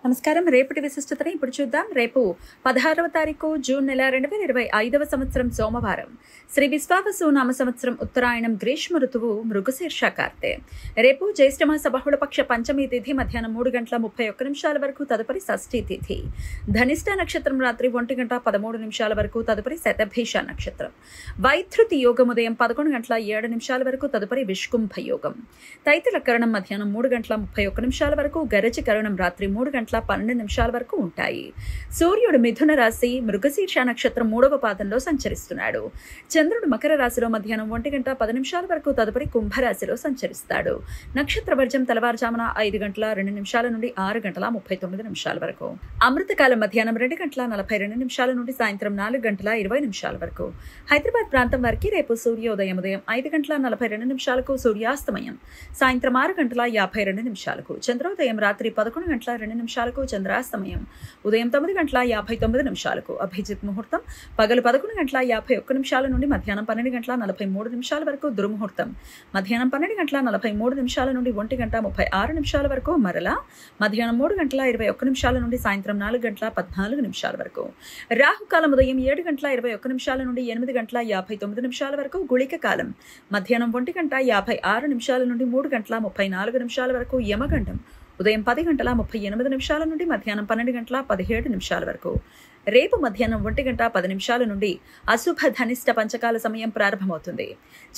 నమస్కారం. రేపటి విశిష్టతని ఇప్పుడు చూద్దాం. రేపు 16వ తారీఖు జూన్ నెల 2025వ సంవత్సరం సోమవారం. శ్రీ విశ్వావసు నామ సంవత్సరం ఉత్తరాయణం గ్రీష్మ ఋతువు మృగశీర్ష కార్తె. రేపు జ్యేష్ఠమాస బహుళపక్ష పంచమి తిథి మధ్యాహ్నం 3:31 వరకు, తదుపరి షష్ఠి తిథి. ధనిష్ట నక్షత్రం రాత్రి 1:13 వరకు, తదుపరి శతభీష నక్షత్రం. వైధృతి యోగం ఉదయం 11:07 వరకు, తదుపరి విష్కుంభ యోగం. తైతిల కరణం మధ్యాహ్నం 3:31 వరకు, గరజి కరణం రాత్రి 3:12 వరకు ఉంటాయి. సూర్యుడు మిథున రాశి మృగశీర్ష నక్షత్రం 3వ పాదంలో సంచరిస్తున్నాడు. చంద్రుడు మకర రాశిలో మధ్యాహ్నం 1:10 వరకు, తదుపరి కుంభరాశిలో సంచరిస్తాడు. నక్షత్ర వర్జం తెల్లవారుజామున 5:02 నుండి 6:39 వరకు. అమృతకాలం మధ్యాహ్నం 2:42 నుండి సాయంత్రం 4:20 వరకు. హైదరాబాద్ ప్రాంతం వారికి రేపు సూర్యోదయం ఉదయం 5:42 సూర్యాస్తమయం సాయంత్రం 6:52 చంద్రోదయం రాత్రి 11:02 చంద్రాస్తమయం ఉదయం 9:59 అభిజిత్ ముహూర్తం పగలు 11:51 నుండి మధ్యాహ్నం 12:43 వరకు. దుర్ముహూర్తం మధ్యాహ్నం 12:43 నుండి 1:36 వరకు. మరలా మధ్యాహ్నం 3:21 నుండి సాయంత్రం 4:14 వరకు. రాహుకాలం ఉదయం 7:21 నుండి 8:59 వరకు. గుళిక కాలం మధ్యాహ్నం 1:56 నుండి 3:34 వరకు. యమగండం ఉదయం 10:38 నుండి మధ్యాహ్నం 12:17 వరకు. రేపు మధ్యాహ్నం 1:10 నుండి అశుభ ధనిష్ట పంచకాల సమయం ప్రారంభమవుతుంది.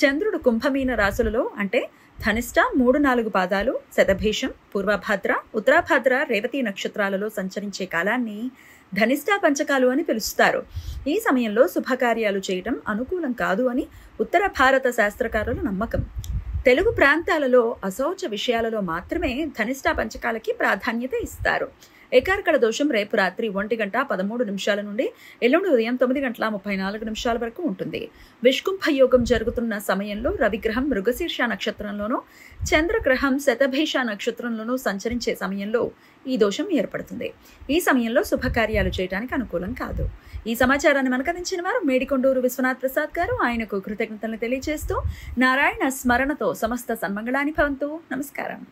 చంద్రుడు కుంభమీన రాశులలో అంటే ధనిష్ట 3-4 పాదాలు, శతభీషం, పూర్వభాద్ర, ఉత్తరాభాద్ర, రేవతి నక్షత్రాలలో సంచరించే కాలాన్ని ధనిష్ట పంచకాలు అని పిలుస్తారు. ఈ సమయంలో శుభకార్యాలు చేయటం అనుకూలం కాదు అని ఉత్తర భారత శాస్త్రకారుల నమ్మకం. తెలుగు ప్రాంతాలలో అశౌచ విషయాలలో మాత్రమే ధనిష్ట పంచకాలకి ప్రాధాన్యత ఇస్తారు. ఏకార్కడ దోషం రేపు రాత్రి 1:13 నుండి ఎల్లుండి ఉదయం 9:34 వరకు ఉంటుంది. విష్కుంభ యోగం జరుగుతున్న సమయంలో రవిగ్రహం మృగశీర్ష నక్షత్రంలోనూ, చంద్రగ్రహం శతభీష నక్షత్రంలోనూ సంచరించే సమయంలో ఈ దోషం ఏర్పడుతుంది. ఈ సమయంలో శుభకార్యాలు చేయడానికి అనుకూలం కాదు. ఈ సమాచారాన్ని మనకు అందించిన వారు మేడికొండూరు విశ్వనాథ్ ప్రసాద్ గారు. ఆయనకు కృతజ్ఞతలు తెలియజేస్తూ నారాయణ స్మరణతో సమస్త సన్మంగళాని భవంతు. నమస్కారం.